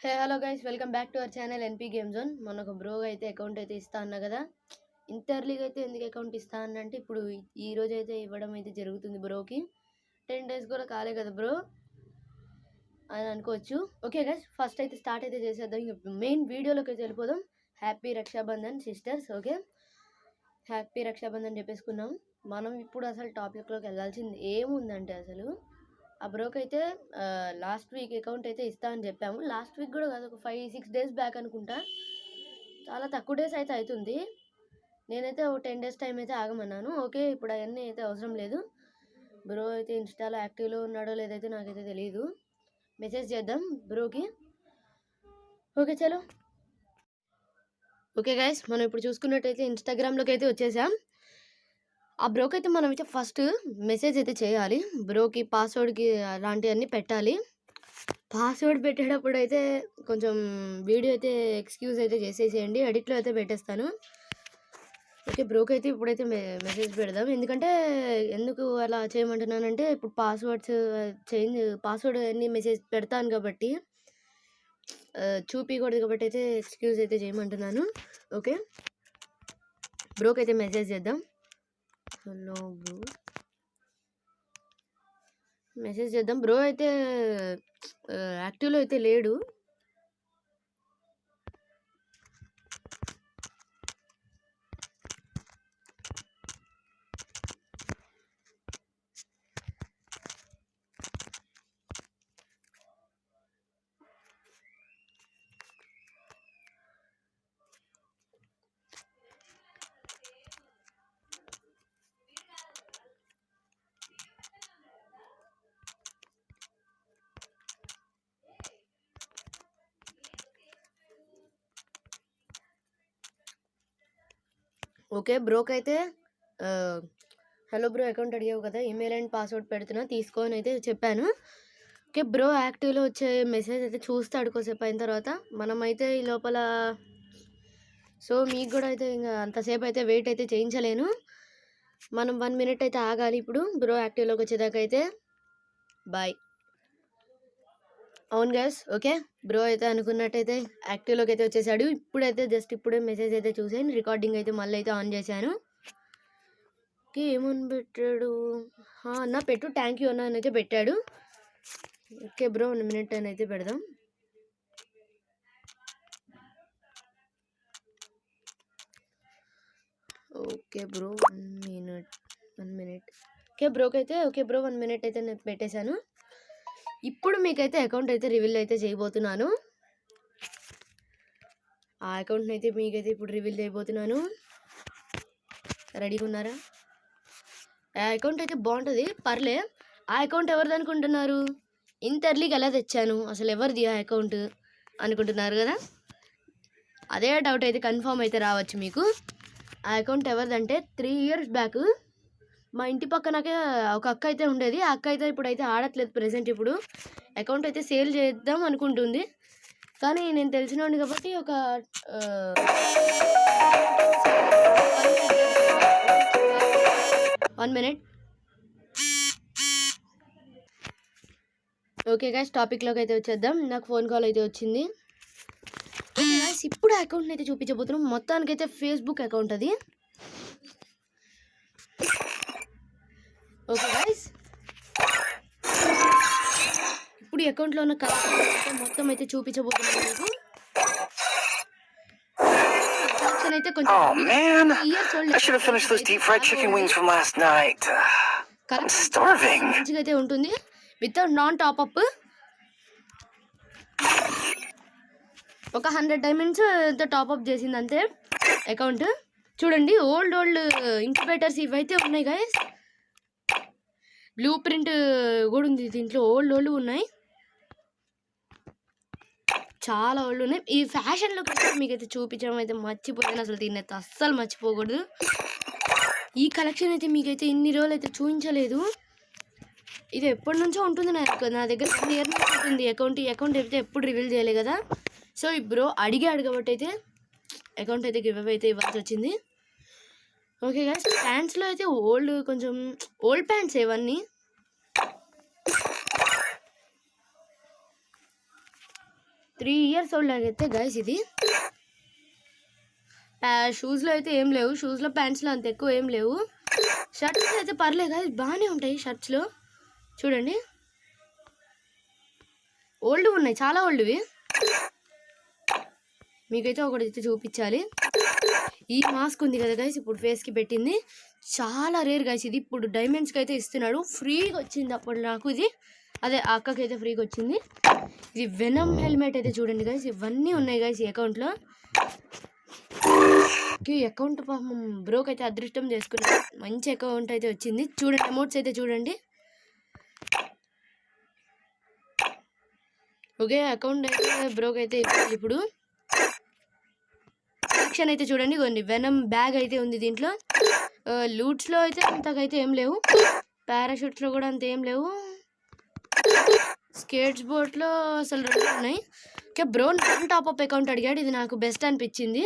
Hello guys, welcome back to our channel NP game zone. మనకు bro అయితే account అయితే ఇస్తా అన్నా కదా. ఇంత ఎర్లీగా అయితే ఎందుకు అకౌంట్ ఇస్తా అంటే ఇప్పుడు ఈ రోజు అయితే ఇవ్వడం అయితే జరుగుతుంది బ్రోకి. 10 days కూడా కాలే కదా బ్రో అని అనుకోవచ్చు. ఓకే గైస్, ఫస్ట్ అయితే స్టార్ట్ అయితే చేసేద్దాం. మెయిన్ వీడియోలోకి అయితే వెళ్ళిపోదాం. Happy Rakshabandhan sisters. Okay, happy Rakshabandhan చెప్పేసుకున్నాం. మనం ఇప్పుడు అసలు టాపిక్లోకి వెళ్ళాల్సింది ఏముందంటే, అసలు ఆ బ్రోకి అయితే లాస్ట్ వీక్ అకౌంట్ అయితే ఇస్తా అని చెప్పాము. లాస్ట్ వీక్ కూడా కాదు, ఒక 5-6 days బ్యాక్ అనుకుంటా. చాలా తక్కువ డేస్ అయితే అవుతుంది. నేనైతే ఒక 10 days టైం అయితే ఆగమన్నాను. ఓకే, ఇప్పుడు అవన్నీ అయితే అవసరం లేదు. బ్రో అయితే ఇన్స్టాలో యాక్టివ్లో ఉన్నాడో లేదైతే నాకైతే తెలియదు. మెసేజ్ చేద్దాం బ్రోకి. ఓకే చలో. ఓకే గైస్, మనం ఇప్పుడు చూసుకున్నట్టయితే ఇన్స్టాగ్రామ్లోకి అయితే వచ్చేసాం. ఆ బ్రోకి అయితే మనం అయితే ఫస్ట్ మెసేజ్ అయితే చేయాలి. బ్రోకి పాస్వర్డ్కి అలాంటివన్నీ పెట్టాలి. పాస్వర్డ్ పెట్టేటప్పుడు అయితే కొంచెం వీడియో అయితే ఎక్స్క్యూజ్ అయితే చేసేసేయండి, ఎడిట్లో అయితే పెట్టేస్తాను. ఓకే, బ్రోకి అయితే ఇప్పుడైతే మెసేజ్ పెడదాం. ఎందుకు అలా చేయమంటున్నానంటే, ఇప్పుడు పాస్వర్డ్ అన్ని మెసేజ్ పెడతాను కాబట్టి చూపించకూడదు కాబట్టి అయితే ఎక్స్క్యూజ్ అయితే చేయమంటున్నాను. ఓకే, బ్రోకి అయితే మెసేజ్ చేద్దాం. హలో బ్రో, మెసేజ్ చేద్దాం. బ్రో అయితే యాక్టివ్లో అయితే లేడు. ఓకే, బ్రోకి అయితే హలో బ్రో, అకౌంట్ అడిగావు కదా, ఈమెయిల్ అండ్ పాస్వర్డ్ పెడుతున్నా తీసుకో అని అయితే చెప్పాను. ఓకే, బ్రో యాక్టివ్లో వచ్చే మెసేజ్ అయితే చూస్తాడు కొద్దిసేపు అయిన తర్వాత. మనమైతే ఈ లోపల సో మీకు కూడా అయితే ఇంకా అంతసేపు అయితే వెయిట్ అయితే చేయించలేను. మనం 1 minute అయితే ఆగాలి. ఇప్పుడు బ్రో యాక్టివ్లోకి వచ్చేదాకా అయితే బాయ్. అవును గైస్, ఓకే, బ్రో అయితే అనుకున్నట్టయితే యాక్టివ్లోకి అయితే వచ్చేసాడు. ఇప్పుడే మెసేజ్ అయితే చూసాను. రికార్డింగ్ అయితే మళ్ళీ అయితే ఆన్ చేశాను. ఓకే, ఏమని పెట్టాడు అన్న, పెట్టు థ్యాంక్ యూ అన్న అని అయితే పెట్టాడు. ఓకే బ్రో, 1 minute అని అయితే పెడదాం. Okay bro, 1 minute. Okay bro 1 minute అయితే నేను పెట్టేశాను. ఇప్పుడు మీకైతే అకౌంట్ అయితే రివీల్ అయితే చేయబోతున్నాను. ఆ అకౌంట్ని అయితే మీకైతే ఇప్పుడు రివీల్ చేయబోతున్నాను. రెడీగా ఉన్నారా? ఆ అకౌంట్ అయితే బాగుంటుంది, పర్లే. ఆ అకౌంట్ ఎవరిది అనుకుంటున్నారు? ఇంత ఎర్లీగా ఎలా తెచ్చాను, అసలు ఎవరిది ఆ అకౌంట్ అనుకుంటున్నారు కదా. అదే డౌట్ అయితే కన్ఫర్మ్ అయితే రావచ్చు మీకు. ఆ అకౌంట్ ఎవరిదంటే 3 years బ్యాక్ మా ఇంటి పక్కనకే ఒక అక్క అయితే ఉండేది. ఆ అక్క అయితే ఇప్పుడైతే ఆడట్లేదు ప్రెసెంట్. ఇప్పుడు అకౌంట్ అయితే సేల్ చేద్దాం అనుకుంటుంది, కానీ నేను తెలిసినోండి కాబట్టి ఒక 1 minute. ఓకే గైస్, టాపిక్లోకి అయితే వచ్చేద్దాం. నాకు ఫోన్ కాల్ అయితే వచ్చింది. ఓకే గైస్, ఇప్పుడు అకౌంట్ని అయితే చూపించబోతున్నాం. మొత్తానికైతే ఫేస్బుక్ అకౌంట్ అది. ఓకే గైస్, ఇప్పుడు ఈ అకౌంట్లో ఉన్న కలెక్షన్ మొత్తం అయితే చూపించబోతున్నాను మీకు. అయితే కొంచెం మంచిగా అయితే ఉంటుంది. వితౌట్ నాన్ టాప్అప్ ఒక 100 diamonds టాప్అప్ చేసింది అంతే అకౌంట్. చూడండి, ఓల్డ్ ఇంక్యుబేటర్స్ ఇవైతే ఉన్నాయి గైస్. బ్లూ ప్రింట్ కూడా ఉంది దీంట్లో. ఓల్డ్ ఉన్నాయి, చాలా ఓల్డ్ ఉన్నాయి. ఈ ఫ్యాషన్లోకి అయితే మీకైతే చూపించడం అయితే మర్చిపోయాను. అసలు దీన్ని అయితే అస్సలు మర్చిపోకూడదు. ఈ కలెక్షన్ అయితే మీకైతే ఇన్ని రోజులు అయితే చూపించలేదు. ఇది ఎప్పటి నుంచో ఉంటుంది నా దగ్గర. 1 year నుంచి ఉంటుంది అకౌంట్. ఈ అకౌంట్ అయితే ఎప్పుడు రివీల్ చేయలే కదా. సో ఈ బ్రో అడిగాడు కాబట్టి అయితే అకౌంట్ అయితే గివ్ అవే అయితే ఇవ్వాల్సి వచ్చింది. ఓకే గైస్, ప్యాంట్స్లో అయితే కొంచెం ఓల్డ్ ప్యాంట్స్ ఇవన్నీ. 3 ఇయర్స్ ఓల్డ్ అయితే గైస్ ఇది. షూస్లో అయితే ఏం లేవు, షూస్లో ప్యాంట్స్లో అంత ఎక్కువ ఏం లేవు. షర్ట్స్ అయితే పర్లేదు గైస్, బాగానే ఉంటాయి షర్ట్స్లో. చూడండి ఓల్డ్ ఉన్నాయి, చాలా ఓల్డ్వి. మీకైతే ఒకటి అయితే చూపించాలి. ఈ మాస్క్ ఉంది కదా గైస్, ఇప్పుడు ఫేస్కి పెట్టింది, చాలా రేర్ గైస్ ఇది. ఇప్పుడు డైమండ్స్కి అయితే ఇస్తున్నాడు, ఫ్రీగా వచ్చింది అప్పుడు నాకు ఇది. అదే ఆ అక్కకి అయితే ఫ్రీగా వచ్చింది. ఇది వెనమ్ హెల్మెట్ అయితే చూడండి గైస్, ఇవన్నీ ఉన్నాయి గైస్ ఈ అకౌంట్లో. అకౌంట్ పాపం బ్రోక్ అయితే అదృష్టం చేసుకున్నాడు, మంచి అకౌంట్ అయితే వచ్చింది. చూడండి అమౌంట్స్ అయితే చూడండి. ఓకే అకౌంట్ అయితే బ్రోక్ అయితే ఇప్పుడు కలెక్షన్ అయితే చూడండి. కొన్ని వెనమ్ బ్యాగ్ అయితే ఉంది దీంట్లో. లూట్స్లో అయితే అంతకైతే ఏం లేవు, పారాషూట్స్లో కూడా అంత ఏం లేవు, స్కేట్స్ బోర్డ్లో అసలు 2 ఉన్నాయి. Okay bro non top-up account అడిగాడు, ఇది నాకు బెస్ట్ అనిపించింది,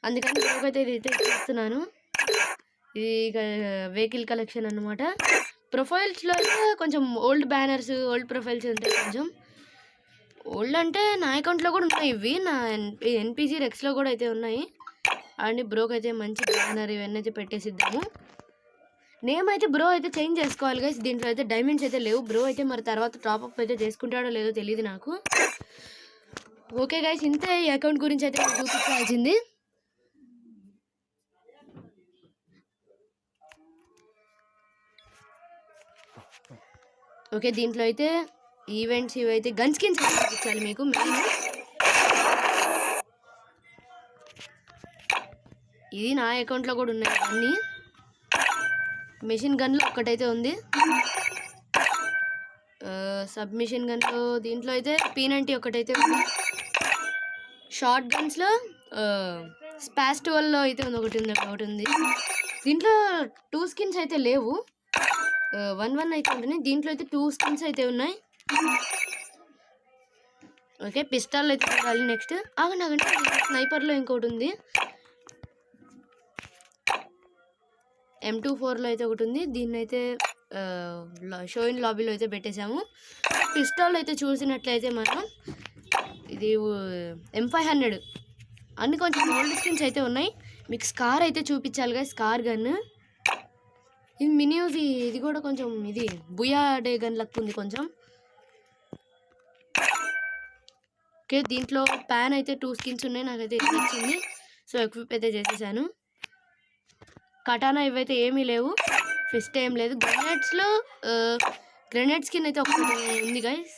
అందుకని బ్రోక్ అయితే ఇది ఇస్తున్నాను. ఇది వెహికల్ కలెక్షన్ అన్నమాట. ప్రొఫైల్స్లో అయితే కొంచెం ఓల్డ్ బ్యానర్స్, ఓల్డ్ ప్రొఫైల్స్ ఉంటాయి. కొంచెం ఓల్డ్ అంటే నా అకౌంట్లో కూడా ఉన్నాయి ఇవి, నా ఎన్పిసి రెక్స్లో కూడా అయితే ఉన్నాయి. అండ్ బ్రోక్ అయితే మంచి బ్యానర్ ఇవన్నీ అయితే పెట్టేసిద్దాము. నేమ్ అయితే బ్రో అయితే చేంజ్ చేసుకోవాలి గైస్, దీంట్లో అయితే డైమండ్స్ అయితే లేవు. బ్రో అయితే మరి తర్వాత టాప్అప్ అయితే చేసుకుంటాడో లేదో తెలియదు నాకు. ఓకే గైస్, ఇంతే ఈ అకౌంట్ గురించి అయితే చూపించాల్సింది. ఓకే దీంట్లో అయితే ఈవెంట్స్ ఇవైతే గన్ స్కిన్స్ చూపించాలి మీకు మెయిన్. ఇది నా అకౌంట్లో కూడా ఉన్నాయి అన్నీ. మెషిన్ గన్లో ఒక్కటైతే ఉంది, సబ్మిషన్ గన్లో దీంట్లో అయితే P90 ఒకటైతే ఉంది. షార్ట్ గన్స్లో స్పాస్12లో అయితే ఒకటి ఉంది. దీంట్లో 2 స్కిన్స్ అయితే లేవు, 1 అయితే ఉంటుంది. దీంట్లో అయితే 2 స్కిన్స్ అయితే ఉన్నాయి. ఓకే పిస్టాల్ అయితే చూడాలి. నెక్స్ట్ ఆగండి, స్నైపర్లో ఇంకోటి ఉంది, M24లో అయితే ఒకటి ఉంది. దీన్ని అయితే షో ఇన్ లాబీలో అయితే పెట్టేశాము. పిస్టాల్ అయితే చూసినట్లయితే మనం ఇది M500 అన్ని కొంచెం ఓల్డ్ స్కిన్స్ అయితే ఉన్నాయి. మీకు స్కార్ అయితే చూపించాలిగా, స్కార్ గన్ ఇది మినియూజ్, ఇది కూడా కొంచెం ఇది బుయా డే గన్ లక్ ఉంది కొంచెం. ఓకే దీంట్లో ప్యాన్ అయితే 2 స్కిన్స్ ఉన్నాయి, నాకైతే ఇది వచ్చింది, సో ఎక్విప్ అయితే చేసేసాను. కటానా ఇవైతే ఏమీ లేవు, ఫిస్ట్ ఏం లేదు. గ్రెనేడ్స్లో గ్రెనేడ్ స్కిన్ అయితే ఒకటి ఉంది గైస్,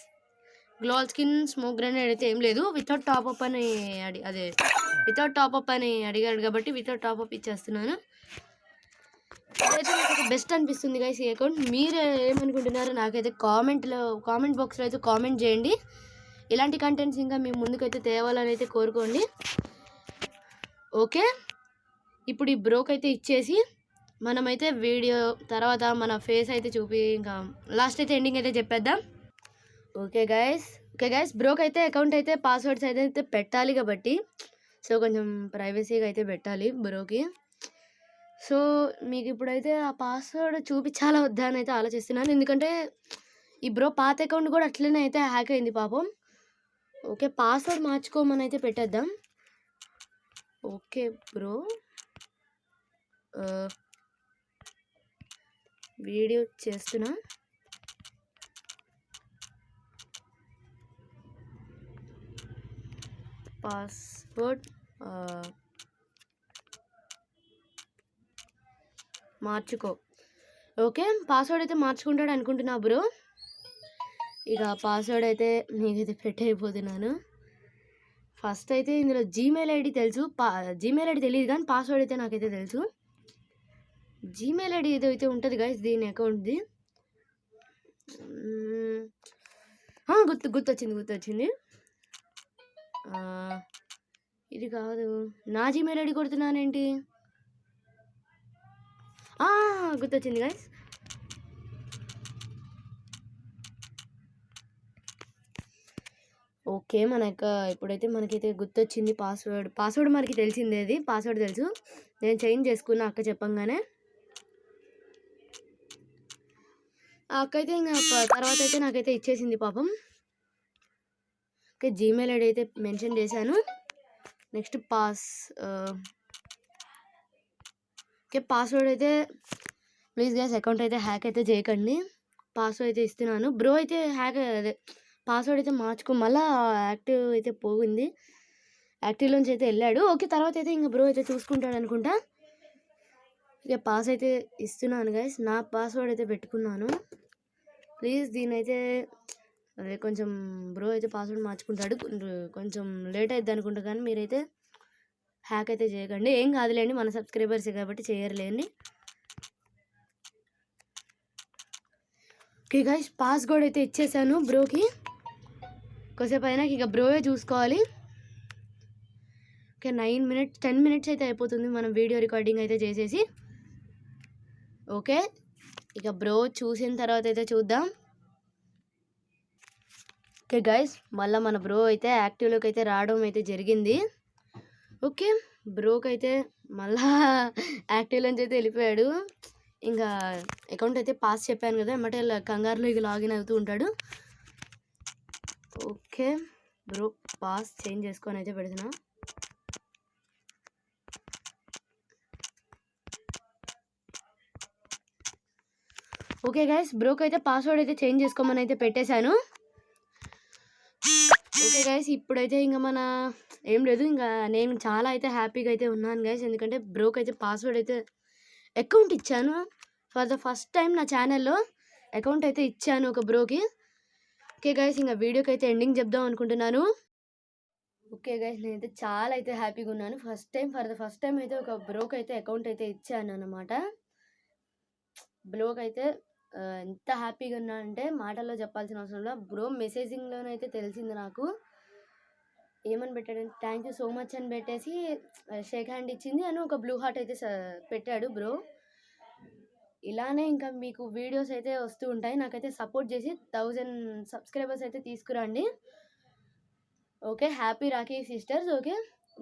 గ్లోల్ స్కిన్ స్మోక్ గ్రెనేడ్ అయితే ఏం లేదు. వితౌట్ టాప్అప్ అని వితౌట్ టాప్అప్ అని అడిగాడు కాబట్టి వితౌట్ టాప్అప్ ఇచ్చేస్తున్నాను. ఇదైతే నాకు బెస్ట్ అనిపిస్తుంది గైస్ ఈ అకౌంట్. మీరు ఏమనుకుంటున్నారో నాకైతే కామెంట్ బాక్స్లో అయితే కామెంట్ చేయండి. ఇలాంటి కంటెంట్స్ ఇంకా మీ ముందుకైతే తేవాలని అయితే కోరుకోండి. ఓకే ఇప్పుడు ఈ బ్రోక్ అయితే ఇచ్చేసి మనమైతే వీడియో తర్వాత మన ఫేస్ అయితే చూపి ఇంకా లాస్ట్ అయితే ఎండింగ్ అయితే చెప్పేద్దాం. ఓకే గైస్ బ్రోక్ అయితే అకౌంట్ అయితే పాస్వర్డ్స్ అయితే పెట్టాలి కాబట్టి, సో కొంచెం ప్రైవసీగా అయితే పెట్టాలి బ్రోకి. సో మీకు ఇప్పుడైతే ఆ పాస్వర్డ్ చూపించాలా వద్దా అని అయితే ఆలోచిస్తున్నాను, ఎందుకంటే ఈ బ్రో పాత అకౌంట్ కూడా అట్లనే అయితే హ్యాక్ అయింది పాపం. ఓకే పాస్వర్డ్ మార్చుకోమని అయితే పెట్టేద్దాం. ఓకే బ్రో వీడియో చేస్తున్నా, పాస్వర్డ్ మార్చుకో. ఓకే పాస్వర్డ్ అయితే మార్చుకుంటాడు అనుకుంటున్నా బ్రో. ఇక పాస్వర్డ్ అయితే మీకైతే పెట్టయిపోతున్నాను. ఫస్ట్ అయితే ఇందులో జీమెయిల్ ఐడి తెలుసు, జీమెయిల్ ఐడి తెలియదు కానీ పాస్వర్డ్ అయితే నాకైతే తెలుసు. జీమెయిల్ ఐడి ఏదో అయితే ఉంటుంది గైస్ దీని అకౌంట్ది. గుర్తొచ్చింది. ఇది కాదు, నా జీమెయిల్ ఐడి కొడుతున్నానేంటి, గుర్తొచ్చింది గైస్. ఓకే ఇప్పుడైతే మనకైతే గుర్తొచ్చింది పాస్వర్డ్ మనకి తెలిసిందే, అది పాస్వర్డ్ తెలుసు, నేను చేంజ్ చేసుకున్నా అక్క చెప్పంగానే. ఆ అక్క అయితే ఇంకా తర్వాత అయితే నాకైతే ఇచ్చేసింది పాపం. ఓకే, జీమెయిల్ ఐడి అయితే మెన్షన్ చేశాను. నెక్స్ట్ ఓకే, పాస్వర్డ్ అయితే ప్లీజ్ గైస్ అకౌంట్ అయితే హ్యాక్ అయితే చేయకండి. పాస్వర్డ్ అయితే ఇస్తున్నాను. బ్రో అయితే అదే పాస్వర్డ్ అయితే మళ్ళీ యాక్టివ్ అయితే పోయింది. యాక్టివ్లోంచి అయితే వెళ్ళాడు. ఓకే, తర్వాత అయితే ఇంకా బ్రో అయితే చూసుకుంటాడు అనుకుంటా. ఇక పాస్ అయితే ఇస్తున్నాను గైస్. నా పాస్వర్డ్ అయితే పెట్టుకున్నాను. ప్లీజ్ దీనైతే అదే కొంచెం బ్రో అయితే పాస్వర్డ్ మార్చుకుంటాడు. కొంచెం లేట్ అవుతుంది అనుకుంటా, కానీ మీరైతే హ్యాక్ అయితే చేయకండి. ఏం కాదులేండి, మన సబ్స్క్రైబర్సే కాబట్టి చేయరులేండి. ఓకే గైస్, పాస్వర్డ్ అయితే ఇచ్చేసాను బ్రోకి. కొద్దిసేపు అయినా ఇక బ్రోయే చూసుకోవాలి. ఓకే, 10 మినిట్స్ అయితే అయిపోతుంది మనం వీడియో రికార్డింగ్ అయితే చేసేసి. ఓకే, ఇక బ్రో చూసిన తర్వాత అయితే చూద్దాం. ఓకే గైస్, మళ్ళీ మన బ్రో అయితే యాక్టివ్లోకి అయితే రావడం అయితే జరిగింది. ఓకే, బ్రోకి అయితే మళ్ళా యాక్టివ్లోంచి అయితే వెళ్ళిపోయాడు. ఇంకా అకౌంట్ అయితే పాస్ చెప్పాను కదా, ఎమ్మటే కంగారులో ఇక లాగిన్ అవుతూ ఉంటాడు. ఓకే, బ్రో పాస్ చేంజ్ చేసుకొని అయితే పెడుతున్నా. ఓకే గైస్, బ్రోకి అయితే పాస్వర్డ్ అయితే చేంజ్ చేసుకోమని అయితే పెట్టేశాను. ఓకే గైస్, ఇప్పుడైతే ఇంకా ఏం లేదు, ఇంకా నేను చాలా అయితే హ్యాపీగా అయితే ఉన్నాను గైస్. ఎందుకంటే బ్రోకి అయితే పాస్వర్డ్ అయితే అకౌంట్ ఇచ్చాను. ఫర్ ద ఫస్ట్ టైం నా ఛానల్లో అకౌంట్ అయితే ఇచ్చాను ఒక బ్రోకి. ఓకే గైస్, ఇంకా వీడియోకి అయితే ఎండింగ్ చెప్దాం అనుకుంటున్నాను. ఓకే గైస్, నేనైతే చాలా అయితే హ్యాపీగా ఉన్నాను. ఫర్ ద ఫస్ట్ టైం అయితే ఒక బ్రోకి అయితే అకౌంట్ అయితే ఇచ్చాను అన్నమాట. బ్రోకి అయితే ఎంత హ్యాపీగా ఉన్నా అంటే మాటల్లో చెప్పాల్సిన అవసరం లేదు. బ్రో మెసేజింగ్లోనైతే తెలిసింది నాకు. ఏమని పెట్టాడంటే థ్యాంక్ యూ సో మచ్ అని పెట్టేసి షేక్ హ్యాండ్ ఇచ్చింది అని ఒక బ్లూ హార్ట్ అయితే పెట్టాడు బ్రో. ఇలానే ఇంకా మీకు వీడియోస్ అయితే వస్తూ ఉంటాయి. నాకైతే సపోర్ట్ చేసి 1000 సబ్స్క్రైబర్స్ అయితే తీసుకురండి. Okay, happy Rakhi sisters. Okay,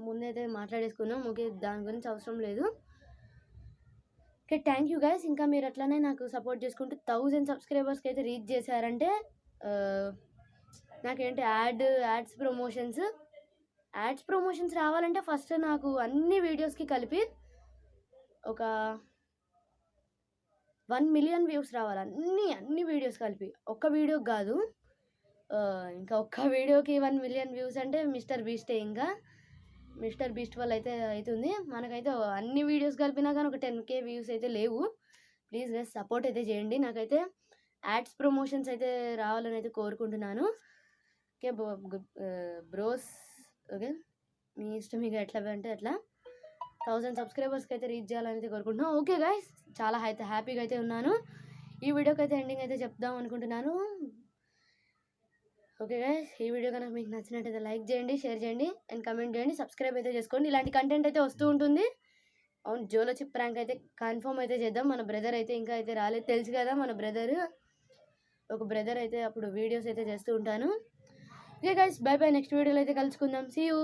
ముందైతే మాట్లాడేసుకున్నాం. ఓకే, దాని గురించి అవసరం లేదు. Okay, thank you guys. ఇంకా మీరు అట్లానే నాకు సపోర్ట్ చేసుకుంటూ 1000 సబ్స్క్రైబర్స్కి అయితే రీచ్ చేశారంటే నాకేంటి యాడ్స్ ప్రమోషన్స్ రావాలంటే ఫస్ట్ నాకు అన్ని వీడియోస్కి కలిపి ఒక 1 మిలియన్ వ్యూస్ రావాలి. అన్ని వీడియోస్ కలిపి, ఒక్క వీడియోకి కాదు. ఇంకా ఒక్క వీడియోకి 1 మిలియన్ వ్యూస్ అంటే మిస్టర్ బీస్ట్ వల్ల అయితే అవుతుంది. మనకైతే అన్ని వీడియోస్ కలిపినా కానీ ఒక 10K వ్యూస్ అయితే లేవు. ప్లీజ్ గైస్ సపోర్ట్ అయితే చేయండి. నాకైతే యాడ్స్ ప్రమోషన్స్ అయితే రావాలని అయితే కోరుకుంటున్నాను. ఓకే బ్రోస్, ఓకే మీ ఇష్టం, ఇక ఎట్లా అంటే అట్లా 1000 సబ్స్క్రైబర్స్కి అయితే రీచ్ చేయాలని అయితే కోరుకుంటున్నాను. ఓకే గైస్, చాలా అయితే హ్యాపీగా అయితే ఉన్నాను. ఈ వీడియోకి అయితే ఎండింగ్ అయితే చెప్దాం అనుకుంటున్నాను. ఓకే గైస్, ఈ వీడియో కనుక మీకు నచ్చినట్టయితే లైక్ చేయండి, షేర్ చేయండి అండ్ కమెంట్ చేయండి. సబ్స్క్రైబ్ అయితే చేసుకోండి. ఇలాంటి కంటెంట్ అయితే వస్తూ ఉంటుంది. అవును, జోలో చిప్ ప్రాంక్ అయితే కన్ఫర్మ్ అయితే చేద్దాం. మన బ్రదర్ అయితే ఇంకా అయితే రాలేదు, తెలుసు కదా మన ఒక బ్రదర్ అయితే అప్పుడు వీడియోస్ అయితే చేస్తూ ఉంటాను. Okay guys, bye bye. Next వీడియోలో అయితే కలుసుకుందాం. See you.